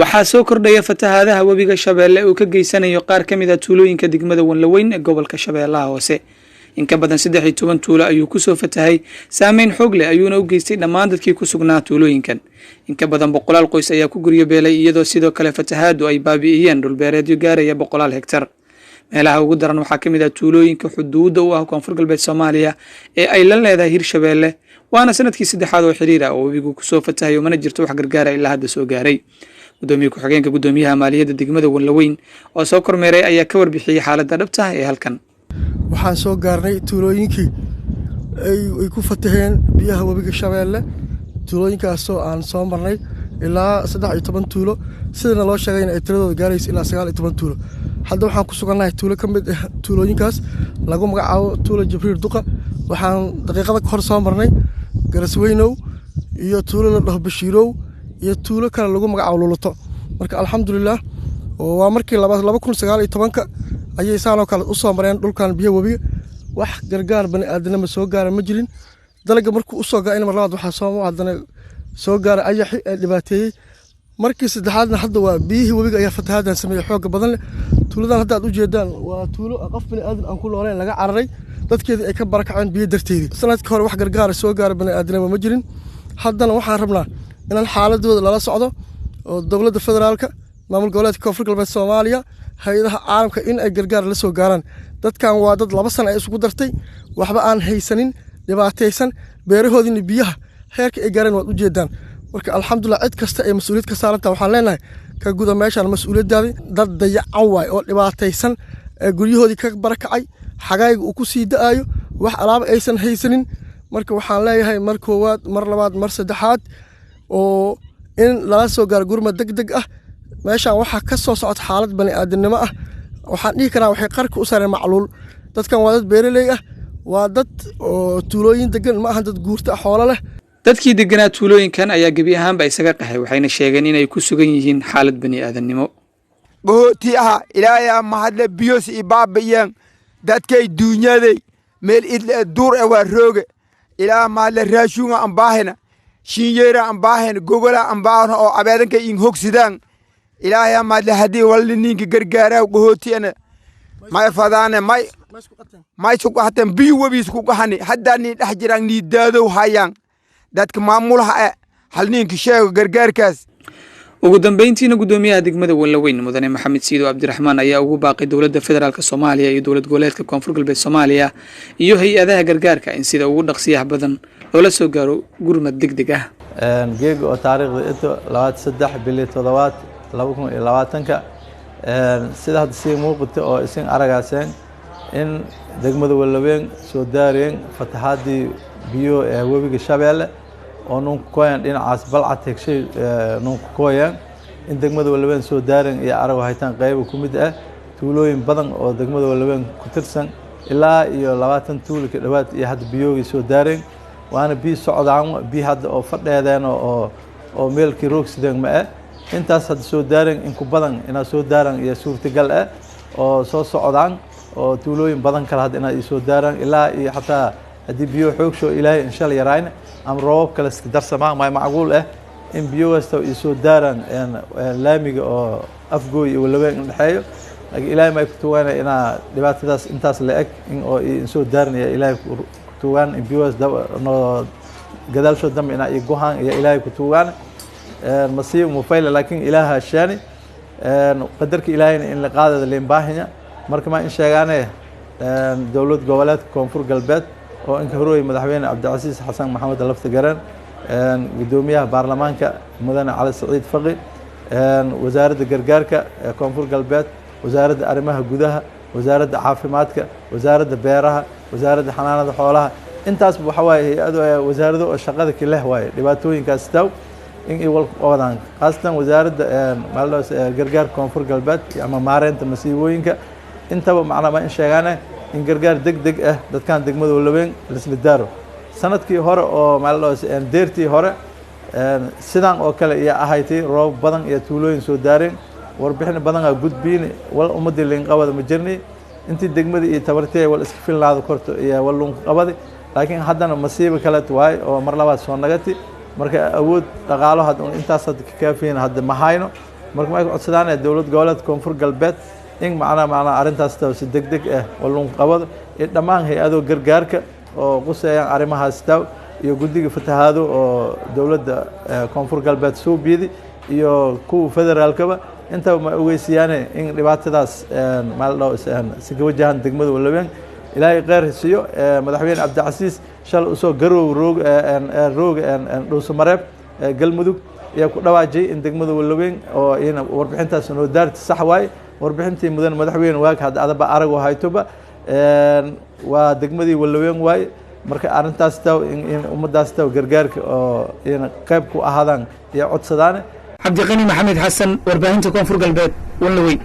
waxaa soo kordhaya fatahaadaha webiga Shabeelle oo ka geysanayo qaar ka mid ah tuulooyinka degmada Wanlaweyn ee gobolka Shabeellaha Hoose. In ka badan 13 tuulo ayuu ku soo fatahay, saameyn xoog leh ayuuna u geystay dhammaan dadkii ku sugnaa tuulooyinkan. In ka badan 100 qoys ayaa ku guryo beelay iyadoo sidoo kale fatahaadu ay baabi'iyeen dhul beereedyo gaaraya 100 hektar. meelaha ugu daran waxaa ka mid ah tuulooyinka xuduudda u ah Koonfur Galbeed Soomaaliya ee ay la leedahay Hirshabeelle, waana sanadkii saddexaad oo xiriir ah oo webigu ku soo fatahay mana jirto wax gargaar ah ilaa hadda soo gaaray. gudoomiye ku-xigeenka gudoomiyaha maaliyadda degmada Wanlaweyn oo soo kormeeray ayaa ka warbixiyay xaaladda dhabta ah ee halkan. waxaan soo gaarnay tuulooyinkii ay ku fataheen biyaha webiga Shabeelle, tuulooyinkaasoo aan soo marnay ilaa 13 tuulo, sidana loo sheegay in ay tiradooda gaarayso ilaa 19 tuulo. hadda waxaan ku sugannahay tuulo ka mid ah tuulooyinkaas lagu magacaabo tuulo Jibriil Duqa. waxaan daqiiqada ka hor soo marnay Garasweynow iyo tuulo la dhaho Bashiirow iyo tuulo kale lagu magacaabo Luluto. marka alxamdulillah waa markii 2019 ayay saanoo kale u soo mareen dhulkan biyo webiga. wax gargaar bani aadamnimo soo gaara ma jirin. dalaga markuu u soo gaay in mar labaad waxa soo hadana soo gaara ayaxi dhibaateeyay. markii saddexaadna hadda waa biyihii webiga ayaa fatahaadan sameeyay xoog badan leh. tuuladan hadda aad u jeedaan waa tuulo qof bani aadam aan ku nooleen laga cararay, dadkeedii ay ka barakaceen biyo darteedii. sanadkii hore wax gargaar soo gaara bani aadamnimo ma jirin. haddana waxaan rabnaa inaan xaaladooda lala socdo oo dowladda federaalka, maamul goboleedka Koonfur Galbeed Soomaaliya, hay'adaha caalamka in ay gargaar la soo gaaraan. dadkan waa dad 2 sano ay isugu dartay, waxba aan haysanin, dhibaataysan, beerahoodina biyaha heerka ay gaareen waad u jeedaan. marka alxamdulillah cid kasta ay mas'uuliyad ka saaranta waxaan leenahay ka guda meeshan mas'uuliyadaadi. dad dayacan waay oo dhibaataysan ee guryahoodii ka barakacay, xagayga uu ku sii da'ayo, wax alaab aysan haysanin. marka waxaan leeyahay mar koowaad, mar labaad, mar saddexaad oo in lala soo gaaro gurmad degdeg ah. meeshan waxa ka soo socod xaalad bani aadamnimo ah. waxaan dhihi karaa waxay qarka u saareen macluul. dadkan waa dad beeraley ah, waa dad oo tuulooyin degan, ma aha dad guurta xoolo leh. dadkii deganaa tuulooyinkan ayaa gebi ahaanba isaga qaxay, waxayna sheegeen inay ku sugan yihiin xaalad bani aadamnimo. gooti ah ilaahay mahadle biyos ibaabayeen dadkay duunyaday meel idle duur ee waa rooge ilaa mahadle raashuunga aan baahina shiinyeera aan baahina gogola aan baahna oo abeedanka in hogsidaan ilaahay mahadle hadii walli ninka gargaara gootiina may fadaane may sugu hateen biyo wabis ku qahani hadda ni dhex jiraan ni daadow hayaan dadka maamulaha hal ninka sheego gargaarkaas. ugu dambeyntiina gudoomiyaha degmada Wanlaweyn mudane Maxamed Siido Cabdiraxmaan ayaa ugu baaqay dowladda federaalka Soomaaliya iyo dowlad goboleedka Koonfur Galbeed Soomaaliya iyo hay'adaha gargaarka in sida ugu dhaqsiyaha badan loola soo gaaro gurmad degdeg ah. geego oo taariikhda inta 23 bil 7 2020 sida hadda si muuqata oo isin aragaaseen in degmada Wanlaweyn soo daareen fatahaadii biyo ee webiga Shabeelle oo nunku kooyan dhinacaas balcad hegshay nunku kooyan in degmada Wanlaweyn soo daareen iyo arag haytaan qayb ku mid ah tuulooyin badan oo degmada Wanlaweyn ku tirsan ilaa iyo 20 tuulo ka dhawaad iyo hadda biyoogi soo daareen waana biyo socdaan biyo hadda oo fadheedeen oo meelkii roogsideen ma ah intaas hadda soo daareen in ku badan ina soo daaran iyo suurtagal ah oo soo socdaan oo tuulooyin badan kala hadda ina soo daaran ilaa iyo xataa hadii biyo xoog soo ilaahay insha Allah yarayna am roobab kala iska darsamaan ma macquul ah in biyo wasta ay soo daaran laamiga oo afgooy iyo Wanlaweyn dhaxeeyo laakiin ilaahay ma ku tuwaana ina dhibaatadaas intaas la eg in oo soo daarnaya ilaahay ku tuwaan in biyo wasta no gadaal soo dam ina ay go'aan iyo ilaahay ku tuwaan masiib mufayl laakiin ilaaha shaani qadarka ilaahayna in la qaadada leen baahina. marka ma in sheegaanay dowlad goboleedka Koonfur Galbeed oo in ka horreeyay madaxweyne Cabdicasiis Xasan Maxamed Lafta Garan gudoomiyaha baarlamaanka mudane Cali Saciid Faqi wasaaradda gargaarka ee Koonfur Galbeed, wasaaradda arrimaha gudaha, wasaaradda caafimaadka, wasaaradda beeraha, wasaaradda xanaanada xoolaha intaas waxa waaye wasaaradda oo shaqada ka leh waaye dhibaatooyinkaas taw in ay wal qoodaan qaasatan wasaaradda maaldaas gargaarka Koonfur Galbeed ama maareynta masiibooyinka intaba macnaha in sheegaanay in gargaar degdeg ah dadkan degmada Wanlaweyn la isla daaro. sanadkii hore oo maaldaas deertii hore sidaan oo kale iyo ahaaytay roob badan iyo tuulooyin soo daareen warbixin badan ah gudbiin wal ummadii leen qabada ma jirnay intii degmada iyo tabartay wal iska filnaado korto iyo wal luun qabada laakiin haddana masiibo kale tahay oo mar labaad soo nagati marka awood dhaqaalo hadda intaas hadda ka kaafeen hadda ma hayno marka ma codsadaan dowlad goboleed koonfur galbeed in macnaha arrintaas si degdeg ah oo loo qabado dhammaan hay'ado gargaarka oo quseeyaan arrimahaas iyo guddiga fatahaado oo dowladda koonfur galbeed soo biidi iyo kuwa federaalkaba inta ma ogeysiyaan in dhibaatadaas maaldo si wajahan degmada Wallaweyn ilaahay qeyr siiyo madaxweyne Cabdicasiis shal usoo garow roog dhuuso mareeb galmudug ayaa ku dhawaajay in degmada Wallaweyn oo in warbixintaas noo daarti sax waay warbixintii mudan madaxweyne waag hadda adaba arag oo haytoba waa degmadii Wallaweyn waay marka arrintaas in ummadaas gargaarka oo in qayb ku ahaadaan iyo codsadaan Cabdiqani Maxamed Xasan warbaahinta koonfur galbeed Wallaweyn.